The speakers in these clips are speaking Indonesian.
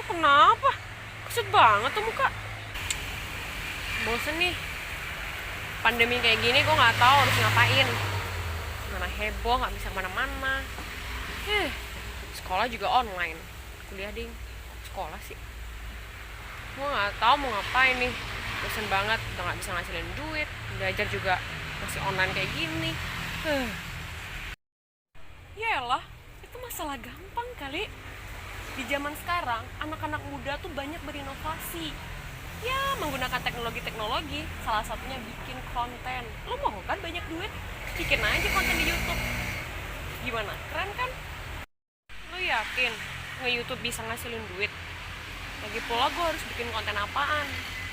Kenapa? Kusut banget tuh muka. Bosen nih. Pandemi kayak gini gue nggak tahu harus ngapain. Mana heboh, nggak bisa kemana-mana. Sekolah juga online. Kuliah ding. Sekolah sih. Gue nggak tahu mau ngapain nih. Bosen banget, udah nggak bisa ngasilin duit. Belajar juga masih online kayak gini. Yaelah, itu masalah gampang kali. Di zaman sekarang, anak-anak muda tuh banyak berinovasi. Ya, menggunakan teknologi-teknologi, salah satunya bikin konten. Lo mau kan banyak duit? Bikin aja konten di YouTube. Gimana? Keren kan? Lo yakin nge-YouTube bisa ngasilin duit? Lagi pula gue harus bikin konten apaan?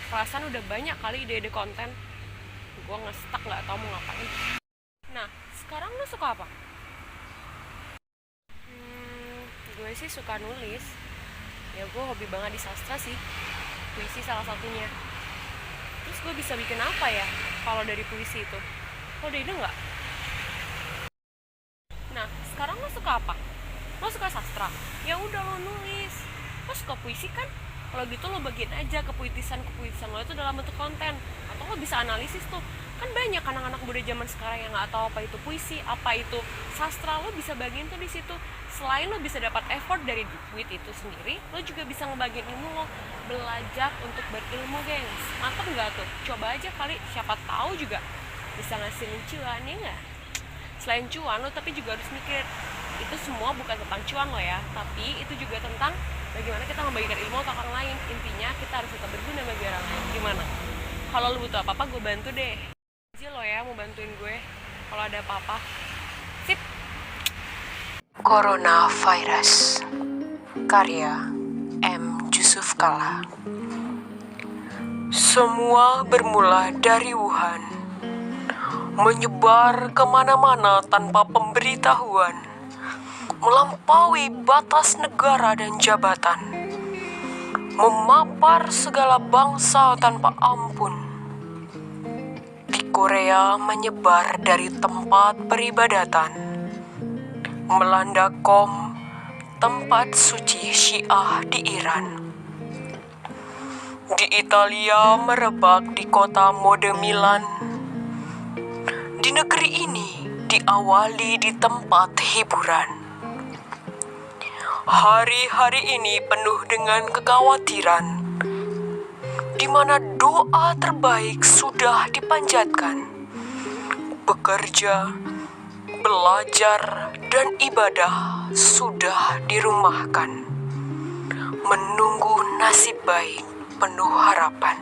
Perasaan udah banyak kali ide-ide konten. Gue nge-stuck gak tau mau ngapain. Nah, sekarang lo suka apa? Gue sih suka nulis. Ya gue hobi banget di sastra sih. Puisi salah satunya. Terus gue bisa bikin apa ya kalau dari puisi itu? Lo ada ide nggak? Nah, sekarang lo suka apa? Lo suka sastra? Ya udah lo nulis. Lo suka puisi kan? Kalau gitu lo bagiin aja kepuitisan lo itu dalam bentuk konten. Atau lo bisa analisis tuh. Kan banyak anak-anak muda zaman sekarang yang nggak tahu apa itu puisi, apa itu sastra. Lo bisa bagiin tuh di situ. Selain lo bisa dapat effort dari duit itu sendiri, lo juga bisa ngebagiin ilmu lo. Belajar untuk berilmu, gengs. Mantap nggak tuh? Coba aja kali, siapa tahu juga bisa ngasilin cuan, ya nggak? Selain cuan, lo tapi juga harus mikir. Itu semua bukan tentang cuan lo ya, tapi itu juga tentang bagaimana kita membagikan ilmu ke orang lain. Intinya kita harus tetap berguna bagi orang lain. Gimana? Kalau lo butuh apa-apa, gue bantu deh. Aja lo ya mau bantuin gue kalau ada apa-apa. Sip. Coronavirus, karya M. Yusuf Kalla. Semua bermula dari Wuhan, menyebar kemana-mana tanpa pemberitahuan, melampaui batas negara dan jabatan, memapar segala bangsa tanpa ampun. Di Korea menyebar dari tempat peribadatan, melanda Qom, tempat suci Syiah di Iran. Di Italia merebak di kota mode Milan. Di negeri ini diawali di tempat hiburan. Hari-hari ini penuh dengan kekhawatiran, di mana doa terbaik sudah dipanjatkan. Bekerja, belajar, dan ibadah sudah dirumahkan. Menunggu nasib baik penuh harapan.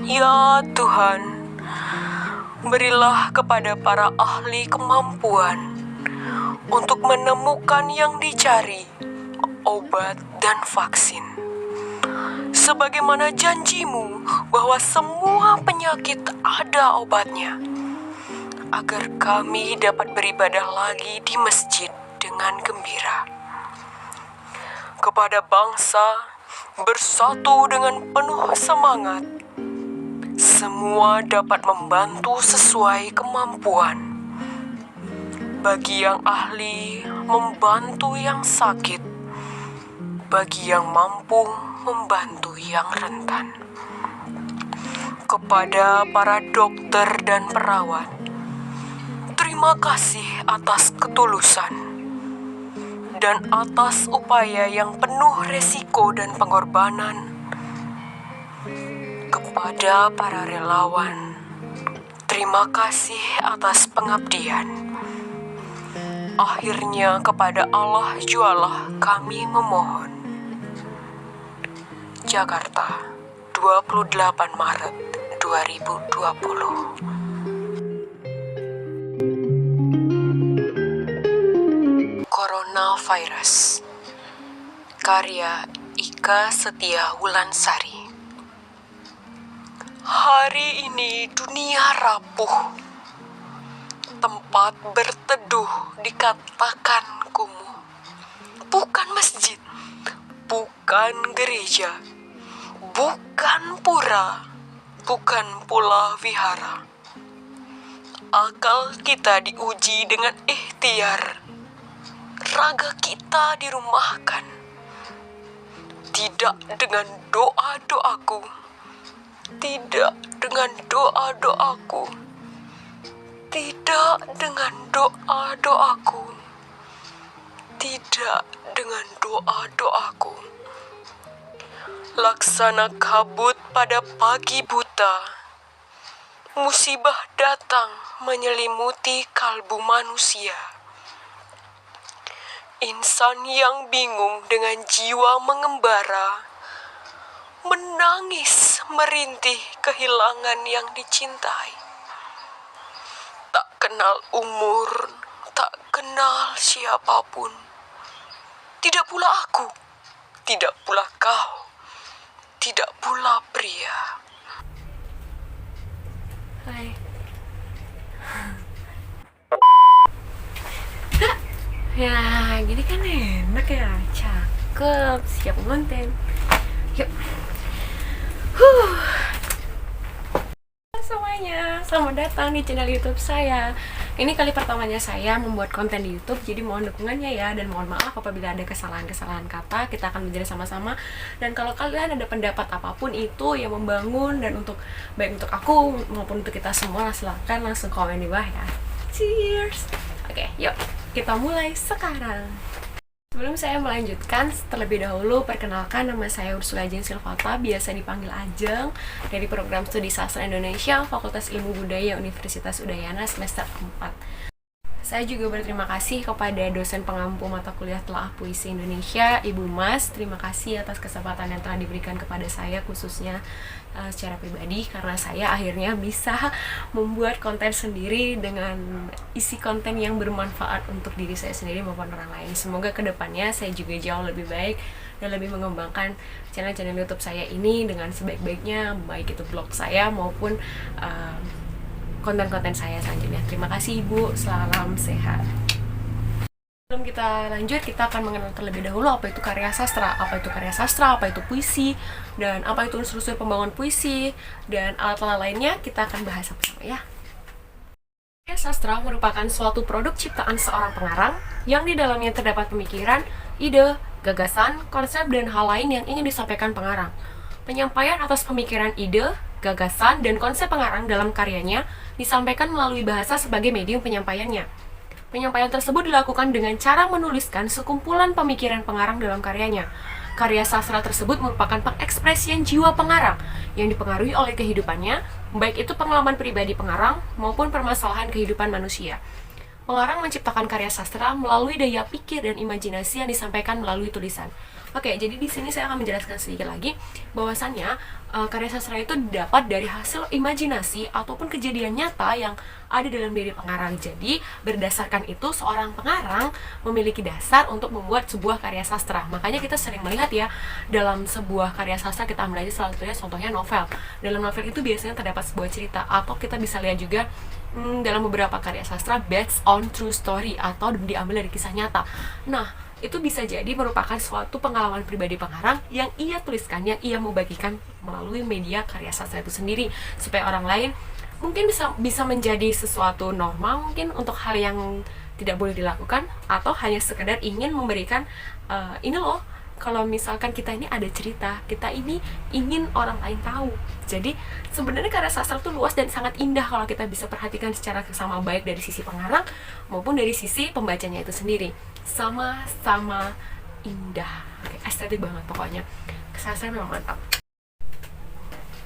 Ya Tuhan, berilah kepada para ahli kemampuan untuk menemukan yang dicari, obat dan vaksin. Sebagaimana janjimu bahwa semua penyakit ada obatnya, agar kami dapat beribadah lagi di masjid dengan gembira. Kepada bangsa, bersatu dengan penuh semangat, semua dapat membantu sesuai kemampuan. Bagi yang ahli, membantu yang sakit. Bagi yang mampu, membantu yang rentan. Kepada para dokter dan perawat, terima kasih atas ketulusan dan atas upaya yang penuh resiko dan pengorbanan. Kepada para relawan, terima kasih atas pengabdian. Akhirnya kepada Allah jualah kami memohon. Jakarta, 28 Maret 2020. Coronavirus, karya Ika Setia Wulansari. Hari ini dunia rapuh, tempat berteduh dikatakan kumuh. Bukan masjid, bukan gereja, bukan pura, bukan pula wihara. Akal kita diuji dengan ikhtiar, raga kita dirumahkan. Tidak dengan doa-doaku. Tidak dengan doa-doaku. Tidak dengan doa-doaku. Tidak dengan doa-doaku. Laksana kabut pada pagi buta. Musibah datang menyelimuti kalbu manusia. Insan yang bingung dengan jiwa mengembara, menangis merintih kehilangan yang dicintai. Tak kenal umur, tak kenal siapapun. Tidak pula aku, tidak pula kau, tidak pula pria. Hai. Ya, gini kan enak ya, cakep, siap konten. Yuk. Semuanya, selamat datang di channel YouTube saya. Ini kali pertamanya saya membuat konten di YouTube, jadi mohon dukungannya ya, dan mohon maaf apabila ada kesalahan-kesalahan kata. Kita akan belajar sama-sama. Dan kalau kalian ada pendapat apapun itu yang membangun dan untuk baik untuk aku maupun untuk kita semua, silahkan langsung komen di bawah ya. Cheers. Oke, yuk kita mulai sekarang. Sebelum saya melanjutkan, terlebih dahulu perkenalkan, nama saya Ursula Ajeng Silvata, biasa dipanggil Ajeng, dari program studi sastra Indonesia, Fakultas Ilmu Budaya Universitas Udayana semester 4. Saya juga berterima kasih kepada dosen pengampu mata kuliah Telaah Puisi Indonesia, Ibu Mas. Terima kasih atas kesempatan yang telah diberikan kepada saya, khususnya secara pribadi, karena saya akhirnya bisa membuat konten sendiri dengan isi konten yang bermanfaat untuk diri saya sendiri maupun orang lain. Semoga kedepannya saya juga jauh lebih baik dan lebih mengembangkan channel-channel YouTube saya ini dengan sebaik-baiknya, baik itu vlog saya maupun konten-konten saya selanjutnya. Terima kasih Ibu, salam sehat. Sebelum kita lanjut, kita akan mengenal terlebih dahulu apa itu karya sastra, apa itu puisi, dan apa itu unsur-unsur pembangunan puisi, dan alat-alat lainnya kita akan bahas sama-sama ya. Karya sastra merupakan suatu produk ciptaan seorang pengarang yang di dalamnya terdapat pemikiran, ide, gagasan, konsep, dan hal lain yang ingin disampaikan pengarang. Penyampaian atas pemikiran, ide, gagasan, dan konsep pengarang dalam karyanya disampaikan melalui bahasa sebagai medium penyampaiannya. Penyampaian tersebut dilakukan dengan cara menuliskan sekumpulan pemikiran pengarang dalam karyanya. Karya sastra tersebut merupakan pengekspresian jiwa pengarang yang dipengaruhi oleh kehidupannya, baik itu pengalaman pribadi pengarang maupun permasalahan kehidupan manusia. Pengarang menciptakan karya sastra melalui daya pikir dan imajinasi yang disampaikan melalui tulisan. Oke, jadi di sini saya akan menjelaskan sedikit lagi bahwasannya karya sastra itu didapat dari hasil imajinasi ataupun kejadian nyata yang ada dalam diri pengarang. Jadi, berdasarkan itu seorang pengarang memiliki dasar untuk membuat sebuah karya sastra. Makanya kita sering melihat ya, dalam sebuah karya sastra kita ambil aja salah satunya contohnya novel. Dalam novel itu biasanya terdapat sebuah cerita, atau kita bisa lihat juga dalam beberapa karya sastra based on true story atau diambil dari kisah nyata. Nah, itu bisa jadi merupakan suatu pengalaman pribadi pengarang yang ia tuliskan, yang ia mau bagikan melalui media karya sastra itu sendiri, supaya orang lain mungkin bisa menjadi sesuatu normal mungkin untuk hal yang tidak boleh dilakukan, atau hanya sekedar ingin memberikan ini loh, kalau misalkan kita ini ada cerita, kita ini ingin orang lain tahu. Jadi sebenarnya karya sastra itu luas dan sangat indah kalau kita bisa perhatikan secara sama, baik dari sisi pengarang maupun dari sisi pembacanya itu sendiri. Sama-sama indah. Oke, estetik banget pokoknya. Sastra memang mantap.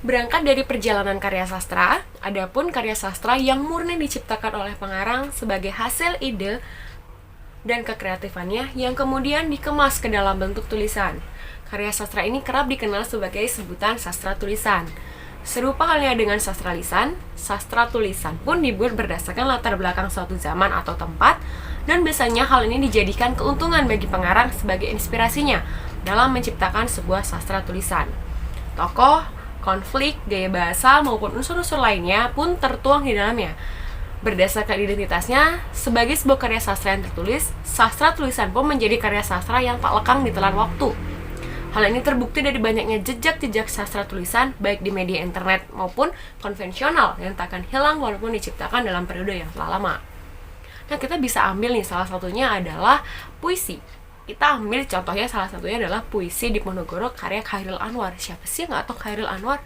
Berangkat dari perjalanan karya sastra, adapun karya sastra yang murni diciptakan oleh pengarang sebagai hasil ide dan kekreatifannya yang kemudian dikemas ke dalam bentuk tulisan. Karya sastra ini kerap dikenal sebagai sebutan sastra tulisan. Serupa halnya dengan sastra lisan, sastra tulisan pun dibuat berdasarkan latar belakang suatu zaman atau tempat, dan biasanya hal ini dijadikan keuntungan bagi pengarang sebagai inspirasinya dalam menciptakan sebuah sastra tulisan. Tokoh, konflik, gaya bahasa, maupun unsur-unsur lainnya pun tertuang di dalamnya. Berdasarkan identitasnya, sebagai sebuah karya sastra yang tertulis, sastra tulisan pun menjadi karya sastra yang tak lekang ditelan waktu. Hal ini terbukti dari banyaknya jejak-jejak sastra tulisan, baik di media internet maupun konvensional, yang tak akan hilang walaupun diciptakan dalam periode yang telah lama. Nah, kita bisa ambil nih, salah satunya adalah puisi. Kita ambil contohnya, salah satunya adalah Puisi Diponegoro karya Chairil Anwar. Siapa sih yang nggak tahu Chairil Anwar?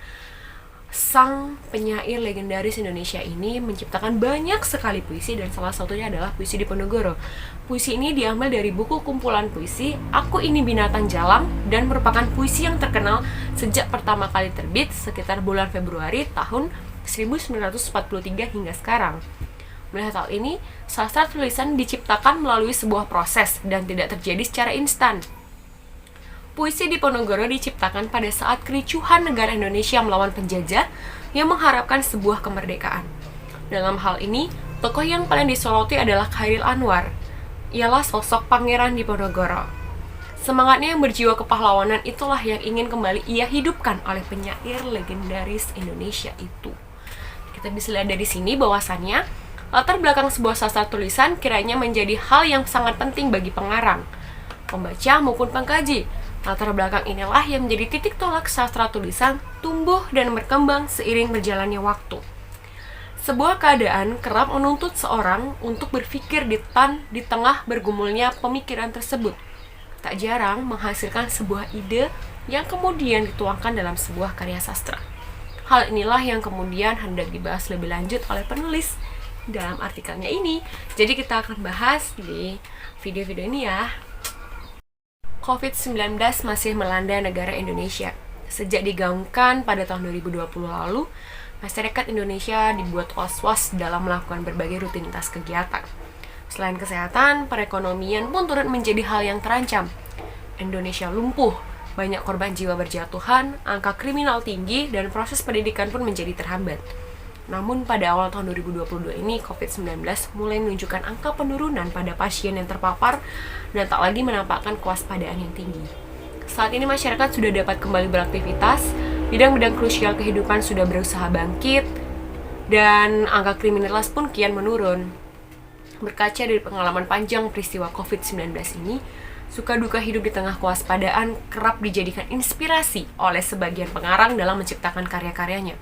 Sang penyair legendaris Indonesia ini menciptakan banyak sekali puisi, dan salah satunya adalah Puisi Diponegoro. Puisi ini diambil dari buku kumpulan puisi Aku Ini Binatang Jalang, dan merupakan puisi yang terkenal sejak pertama kali terbit sekitar bulan Februari tahun 1943 hingga sekarang. Melihat hal ini, sastra tulisan diciptakan melalui sebuah proses dan tidak terjadi secara instan. Puisi Diponegoro diciptakan pada saat kericuhan negara Indonesia melawan penjajah yang mengharapkan sebuah kemerdekaan. Dalam hal ini, tokoh yang paling disoroti adalah Chairil Anwar. Ialah sosok Pangeran Diponegoro. Semangatnya yang berjiwa kepahlawanan itulah yang ingin kembali ia hidupkan oleh penyair legendaris Indonesia itu. Kita bisa lihat dari sini bahwasannya latar belakang sebuah sastra tulisan kiranya menjadi hal yang sangat penting bagi pengarang, pembaca maupun pengkaji. Latar belakang inilah yang menjadi titik tolak sastra tulisan tumbuh dan berkembang seiring berjalannya waktu. Sebuah keadaan kerap menuntut seorang untuk berpikir di tengah bergumulnya pemikiran tersebut. Tak jarang menghasilkan sebuah ide yang kemudian dituangkan dalam sebuah karya sastra. Hal inilah yang kemudian hendak dibahas lebih lanjut oleh penulis dalam artikelnya ini. Jadi kita akan bahas di video-video ini ya. COVID-19 masih melanda negara Indonesia. Sejak digaungkan pada tahun 2020 lalu, masyarakat Indonesia dibuat was-was dalam melakukan berbagai rutinitas kegiatan. Selain kesehatan, perekonomian pun turut menjadi hal yang terancam. Indonesia lumpuh, banyak korban jiwa berjatuhan, angka kriminal tinggi, dan proses pendidikan pun menjadi terhambat. Namun pada awal tahun 2022 ini, COVID-19 mulai menunjukkan angka penurunan pada pasien yang terpapar dan tak lagi menampakkan kewaspadaan yang tinggi. Saat ini masyarakat sudah dapat kembali beraktivitas, bidang-bidang krusial kehidupan sudah berusaha bangkit, dan angka kriminalitas pun kian menurun. Berkaca dari pengalaman panjang peristiwa COVID-19 ini, suka duka hidup di tengah kewaspadaan kerap dijadikan inspirasi oleh sebagian pengarang dalam menciptakan karya-karyanya.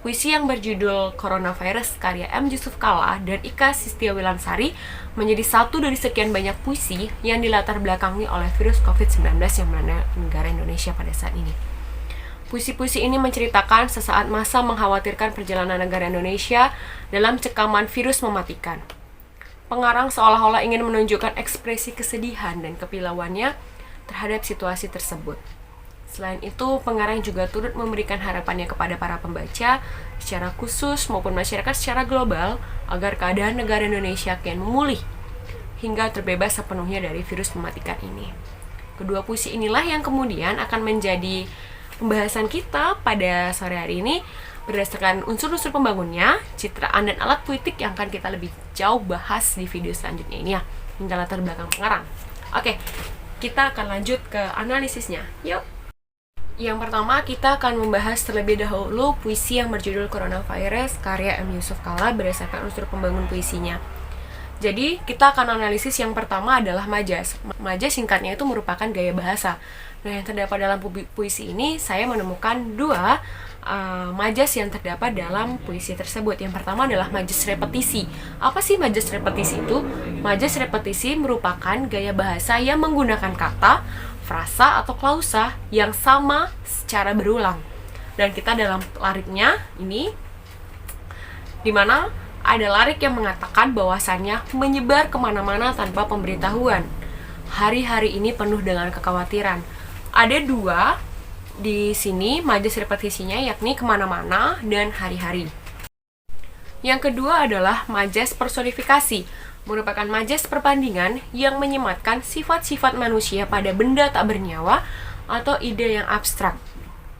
Puisi yang berjudul Coronavirus karya M. Yusuf Kalla dan Ika Sistiawilansari menjadi satu dari sekian banyak puisi yang dilatar belakangi oleh virus COVID-19 yang melanda negara Indonesia pada saat ini. Puisi-puisi ini menceritakan sesaat masa mengkhawatirkan perjalanan negara Indonesia dalam cekaman virus mematikan. Pengarang seolah-olah ingin menunjukkan ekspresi kesedihan dan kepilauannya terhadap situasi tersebut. Selain itu, pengarang juga turut memberikan harapannya kepada para pembaca secara khusus maupun masyarakat secara global agar keadaan negara Indonesia kian memulih hingga terbebas sepenuhnya dari virus mematikan ini. Kedua puisi inilah yang kemudian akan menjadi pembahasan kita pada sore hari ini berdasarkan unsur-unsur pembangunnya, citraan dan alat puitik yang akan kita lebih jauh bahas di video selanjutnya ini ya, hingga latar belakang pengarang. Oke, kita akan lanjut ke analisisnya. Yuk! Yang pertama, kita akan membahas terlebih dahulu puisi yang berjudul Coronavirus karya M. Yusuf Kalla berdasarkan unsur pembangun puisinya. Jadi, kita akan analisis yang pertama adalah majas. Majas singkatnya itu merupakan gaya bahasa. Nah, yang terdapat dalam puisi ini, saya menemukan dua majas yang terdapat dalam puisi tersebut. Yang pertama adalah majas repetisi. Apa sih majas repetisi itu? Majas repetisi merupakan gaya bahasa yang menggunakan kata, frasa atau klausa yang sama secara berulang. Dan kita dalam lariknya ini, dimana ada larik yang mengatakan bahwasannya menyebar kemana-mana tanpa pemberitahuan. Hari-hari ini penuh dengan kekhawatiran. Ada dua di sini majas repetisinya, yakni kemana-mana dan hari-hari. Yang kedua adalah majas personifikasi, merupakan majas perbandingan yang menyematkan sifat-sifat manusia pada benda tak bernyawa atau ide yang abstrak.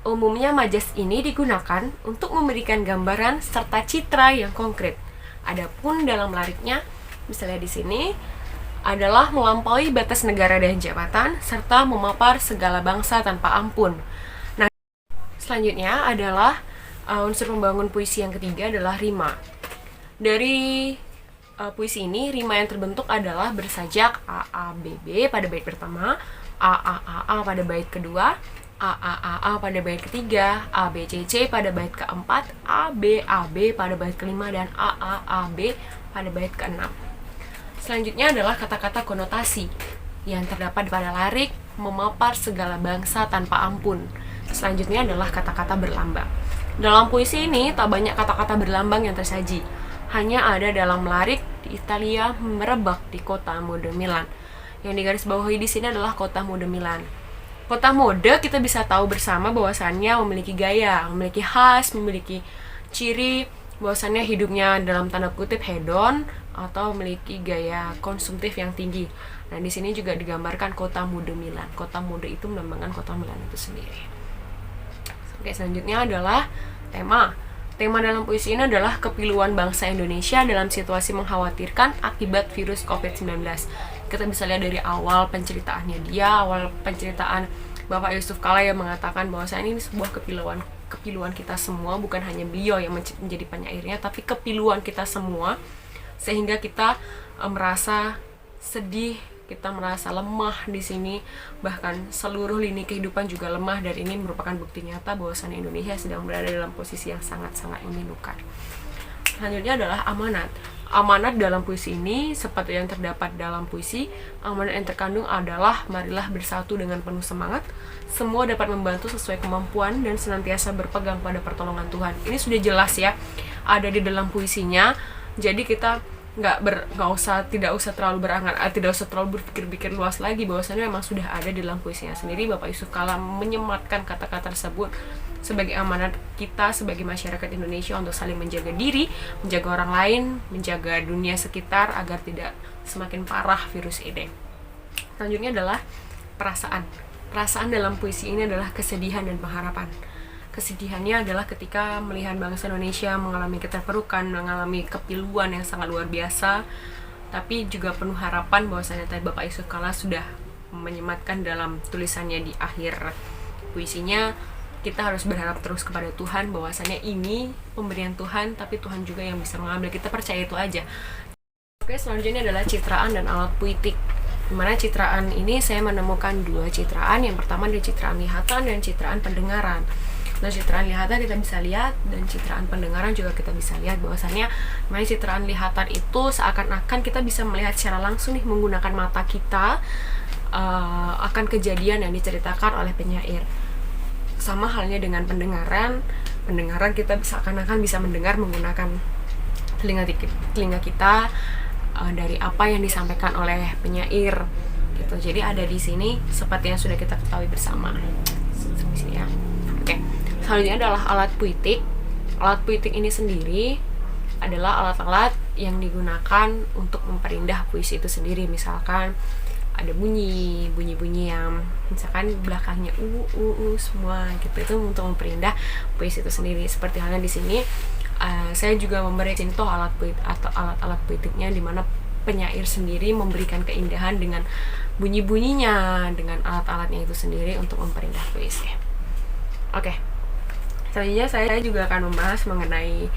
Umumnya majas ini digunakan untuk memberikan gambaran serta citra yang konkret. Adapun dalam lariknya, misalnya di sini, adalah melampaui batas negara dan jabatan serta memapar segala bangsa tanpa ampun. Nah, selanjutnya adalah unsur pembangun puisi yang ketiga adalah rima. Dari puisi ini, rima yang terbentuk adalah bersajak AABB pada bait pertama, AAAA pada bait kedua, AAAA pada bait ketiga, ABCC pada bait keempat, ABAB pada bait kelima, dan AAAB pada bait keenam. Selanjutnya adalah kata-kata konotasi. yang terdapat pada lirik memapar segala bangsa tanpa ampun. Selanjutnya adalah kata-kata berlambang. Dalam puisi ini tak banyak kata-kata berlambang yang tersaji, hanya ada dalam lirik di Italia merebak di kota mode Milan. Yang digarisbawahi di sini adalah kota mode Milan. Kota mode kita bisa tahu bersama bahwasannya memiliki gaya, memiliki khas, memiliki ciri bahwasannya hidupnya dalam tanda kutip hedon atau memiliki gaya konsumtif yang tinggi. Nah, di sini juga digambarkan kota mode Milan. Kota mode itu melambangkan kota Milan itu sendiri. Oke, selanjutnya adalah tema. Tema dalam puisi ini adalah kepiluan bangsa Indonesia dalam situasi mengkhawatirkan akibat virus COVID-19. Kita bisa lihat dari awal penceritaannya dia, awal penceritaan Bapak Yusuf Kala yang mengatakan bahwa ini sebuah kepiluan kita semua, bukan hanya beliau yang menjadi penyairnya, tapi kepiluan kita semua, sehingga kita merasa sedih, kita merasa lemah di sini, bahkan seluruh lini kehidupan juga lemah, dan ini merupakan bukti nyata bahwasannya Indonesia sedang berada dalam posisi yang sangat-sangat memilukan. Selanjutnya adalah amanat. Amanat dalam puisi ini, seperti yang terdapat dalam puisi, amanat yang terkandung adalah marilah bersatu dengan penuh semangat, semua dapat membantu sesuai kemampuan dan senantiasa berpegang pada pertolongan Tuhan. Ini sudah jelas ya, ada di dalam puisinya. Jadi kita tidak usah terlalu berpikir-pikir luas lagi, bahwasannya memang sudah ada di dalam puisinya sendiri. Bapak Yusuf Kala menyematkan kata-kata tersebut sebagai amanat kita sebagai masyarakat Indonesia untuk saling menjaga diri, menjaga orang lain, menjaga dunia sekitar agar tidak semakin parah virus ini. Selanjutnya adalah perasaan. Perasaan dalam puisi ini adalah kesedihan dan pengharapan. Kesedihannya adalah ketika melihat bangsa Indonesia mengalami keterpurukan, mengalami kepiluan yang sangat luar biasa, tapi juga penuh harapan bahwasanya tadi Bapak Yusuf Kala sudah menyematkan dalam tulisannya di akhir puisinya, kita harus berharap terus kepada Tuhan bahwasanya ini pemberian Tuhan, tapi Tuhan juga yang bisa mengambil. Kita percaya itu aja. Oke, selanjutnya adalah citraan dan alat puitik. Dimana citraan ini saya menemukan dua citraan. Yang pertama adalah citraan lihatan dan citraan pendengaran. Nah, citraan lihatan kita bisa lihat dan citraan pendengaran juga kita bisa lihat bahwasannya citraan lihatan itu seakan-akan kita bisa melihat secara langsung nih menggunakan mata kita akan kejadian yang diceritakan oleh penyair. Sama halnya dengan pendengaran kita seakan-akan bisa mendengar menggunakan telinga kita dari apa yang disampaikan oleh penyair gitu. Jadi ada di sini seperti yang sudah kita ketahui bersama. Di sini ya. Oke. Selanjutnya adalah alat puitik. Alat puitik ini sendiri adalah alat-alat yang digunakan untuk memperindah puisi itu sendiri. Misalkan ada bunyi-bunyi yang misalkan belakangnya semua gitu, itu untuk memperindah puisi itu sendiri. Seperti halnya di sini saya juga memberi contoh alat-alat puitiknya, di mana penyair sendiri memberikan keindahan dengan bunyi-bunyinya, dengan alat-alatnya itu sendiri untuk memperindah puisi. Oke. Selanjutnya saya juga akan membahas mengenai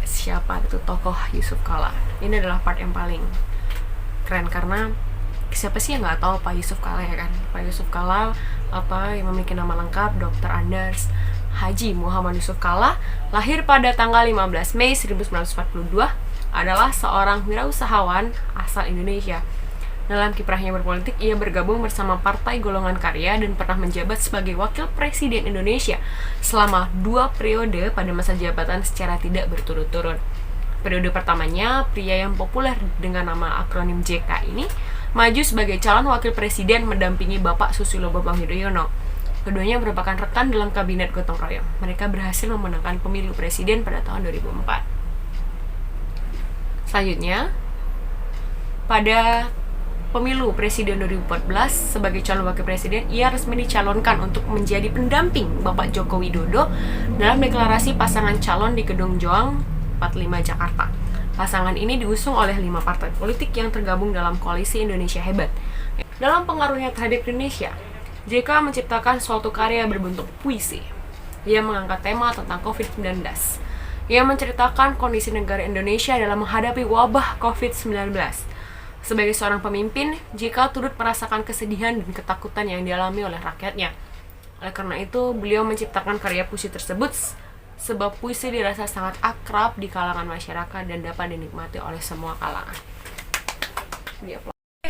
siapa itu tokoh Yusuf Kala. Ini adalah part yang paling keren, karena siapa sih yang nggak tahu Pak Yusuf Kala, ya kan? Pak Yusuf Kala yang memiliki nama lengkap Dr. Andes Haji Muhammad Yusuf Kala, lahir pada tanggal 15 Mei 1942, adalah seorang wirausahawan asal Indonesia. Dalam kiprahnya berpolitik, ia bergabung bersama Partai Golongan Karya dan pernah menjabat sebagai Wakil Presiden Indonesia selama 2 periode pada masa jabatan secara tidak berturut-turut. Periode pertamanya, pria yang populer dengan nama akronim JK ini maju sebagai calon wakil presiden mendampingi Bapak Susilo Bambang Yudhoyono. Keduanya merupakan rekan dalam kabinet gotong royong. Mereka berhasil memenangkan pemilu presiden pada tahun 2004. Selanjutnya, pada pemilu presiden 2014 sebagai calon wakil presiden, ia resmi dicalonkan untuk menjadi pendamping Bapak Joko Widodo dalam deklarasi pasangan calon di Gedung Joang 45 Jakarta. Pasangan ini diusung oleh 5 partai politik yang tergabung dalam koalisi Indonesia Hebat. Dalam pengaruhnya terhadap Indonesia, JK menciptakan suatu karya berbentuk puisi. Ia mengangkat tema tentang COVID-19. Ia menceritakan kondisi negara Indonesia dalam menghadapi wabah COVID-19. Sebagai seorang pemimpin, JK turut merasakan kesedihan dan ketakutan yang dialami oleh rakyatnya. Oleh karena itu, beliau menciptakan karya puisi tersebut, sebab puisi dirasa sangat akrab di kalangan masyarakat dan dapat dinikmati oleh semua kalangan.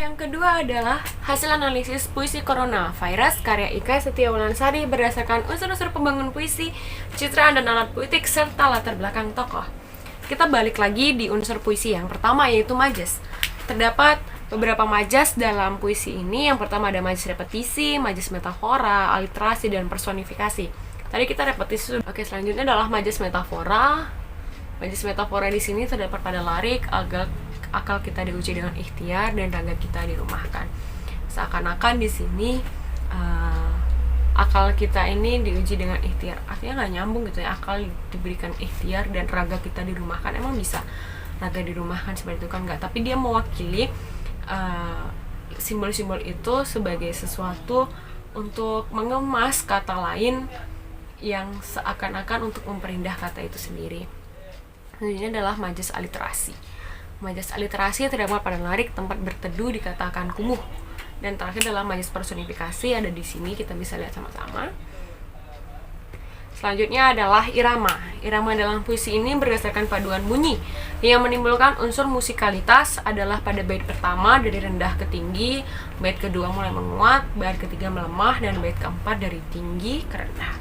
yang kedua adalah hasil analisis puisi Coronavirus karya Ika Setiawulansari berdasarkan unsur-unsur pembangun puisi, citraan dan alat puitik, serta latar belakang tokoh. Kita balik lagi di unsur puisi yang pertama, yaitu majas. Terdapat beberapa majas dalam puisi ini. Yang pertama ada majas repetisi, majas metafora, aliterasi, dan personifikasi. Tadi kita repetisi. Oke, selanjutnya adalah majas metafora. Majas metafora di sini terdapat pada larik, akal kita diuji dengan ikhtiar, dan raga kita dirumahkan. Seakan-akan di sini akal kita ini diuji dengan ikhtiar, artinya nggak nyambung gitu ya. Akal diberikan ikhtiar dan raga kita dirumahkan. Emang bisa raga dirumahkan seperti itu kan? Nggak, tapi dia mewakili simbol-simbol itu sebagai sesuatu untuk mengemas kata lain yang seakan-akan untuk memperindah kata itu sendiri. Ini adalah majas aliterasi. Majas aliterasi terdapat pada larik, tempat berteduh dikatakan kumuh. Dan terakhir adalah majas personifikasi, ada di sini, kita bisa lihat sama-sama. Selanjutnya adalah irama. Irama dalam puisi ini berdasarkan paduan bunyi yang menimbulkan unsur musikalitas adalah pada bait pertama dari rendah ke tinggi, bait kedua mulai menguat, bait ketiga melemah, dan bait keempat dari tinggi ke rendah.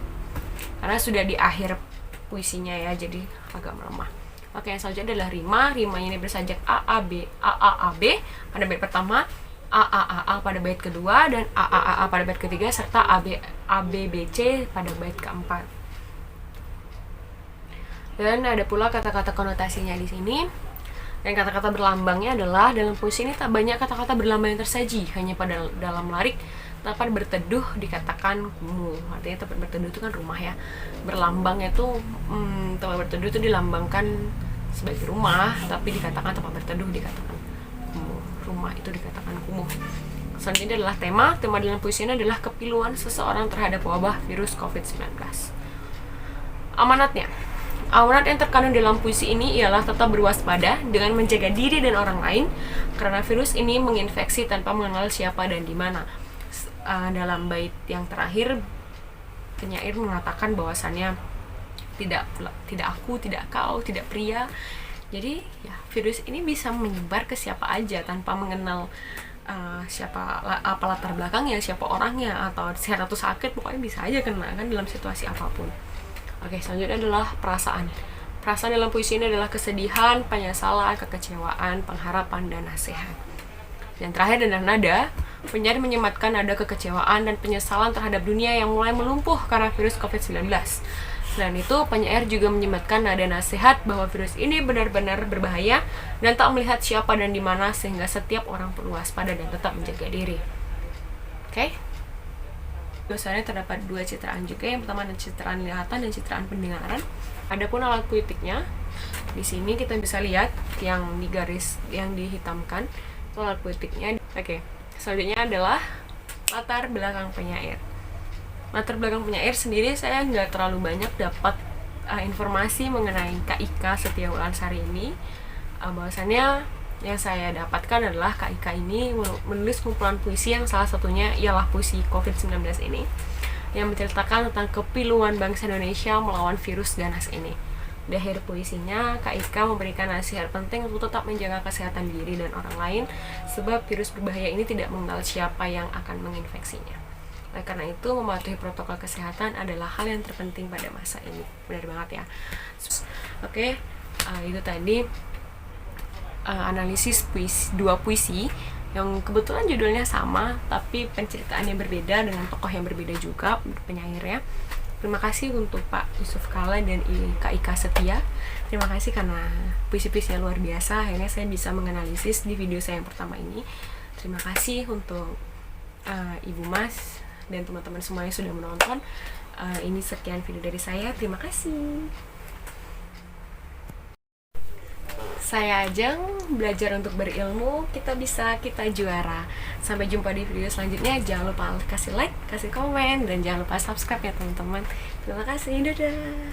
Karena sudah di akhir puisinya ya, jadi agak melemah. Oke, yang selanjutnya adalah rima. Rima ini bersajak AAB, AAAB pada bait pertama, AAAA pada bait kedua, dan AAAA pada bait ketiga, serta ABBC pada bait keempat. Dan ada pula kata-kata konotasinya di sini. Dan kata-kata berlambangnya adalah dalam puisi ini tak banyak kata-kata berlambang yang tersaji, hanya pada dalam larik tempat berteduh dikatakan kumuh. Artinya tempat berteduh itu kan rumah ya. Berlambangnya itu tempat berteduh itu dilambangkan sebagai rumah, tapi dikatakan tempat berteduh dikatakan kumuh. Rumah itu dikatakan kumuh. Selanjutnya adalah tema. Tema dalam puisi ini adalah kepiluan seseorang terhadap wabah virus COVID-19. Amanatnya. Amanat yang terkandung dalam puisi ini ialah tetap berwaspada dengan menjaga diri dan orang lain karena virus ini menginfeksi tanpa mengenal siapa dan di mana. Dalam bait yang terakhir, penyair mengatakan bahwasannya tidak aku, tidak kau, tidak pria. Jadi ya, virus ini bisa menyebar ke siapa aja tanpa mengenal siapa, apa latar belakangnya, siapa orangnya, atau sehat atau sakit, pokoknya bisa aja kena kan dalam situasi apapun. Oke, selanjutnya adalah perasaan. Perasaan dalam puisi ini adalah kesedihan, penyesalan, kekecewaan, pengharapan, dan nasihat. Dan terakhir adalah nada. Penyair menyematkan nada kekecewaan dan penyesalan terhadap dunia yang mulai melumpuh karena virus COVID-19. Selain itu, penyair juga menyematkan nada nasihat bahwa virus ini benar-benar berbahaya dan tak melihat siapa dan di mana, sehingga setiap orang perlu waspada dan tetap menjaga diri. Oke? Biasanya terdapat dua citraan juga. Yang pertama adalah citraan lihatan dan citraan pendengaran. Adapun alat puitiknya, di sini kita bisa lihat yang di garis, yang dihitamkan itu alat puitiknya. Oke, selanjutnya adalah latar belakang penyair. Latar belakang penyair sendiri saya nggak terlalu banyak dapat informasi mengenai Kak Ika Setiawulansari ini. Bahwasannya yang saya dapatkan adalah Kak Ika ini menulis kumpulan puisi yang salah satunya ialah puisi COVID-19 ini, yang menceritakan tentang kepiluan bangsa Indonesia melawan virus ganas ini. Di akhir puisinya, Kak Ika memberikan nasihat penting untuk tetap menjaga kesehatan diri dan orang lain, sebab virus berbahaya ini tidak mengenal siapa yang akan menginfeksinya. Oleh karena itu, mematuhi protokol kesehatan adalah hal yang terpenting pada masa ini. Benar banget ya. Oke, itu tadi analisis dua puisi yang kebetulan judulnya sama tapi penceritaannya berbeda dengan tokoh yang berbeda juga penyairnya. Terima kasih untuk Pak Yusuf Kala dan Kak Ika Setia. Terima kasih karena puisi-puisinya luar biasa. Akhirnya saya bisa menganalisis di video saya yang pertama ini. Terima kasih untuk Ibu Mas dan teman-teman semua yang sudah menonton. Ini sekian video dari saya. Terima kasih. Saya Ajeng, belajar untuk berilmu, kita bisa, kita juara. Sampai jumpa di video selanjutnya. Jangan lupa kasih like, kasih komen, dan jangan lupa subscribe ya teman-teman. Terima kasih, dadah.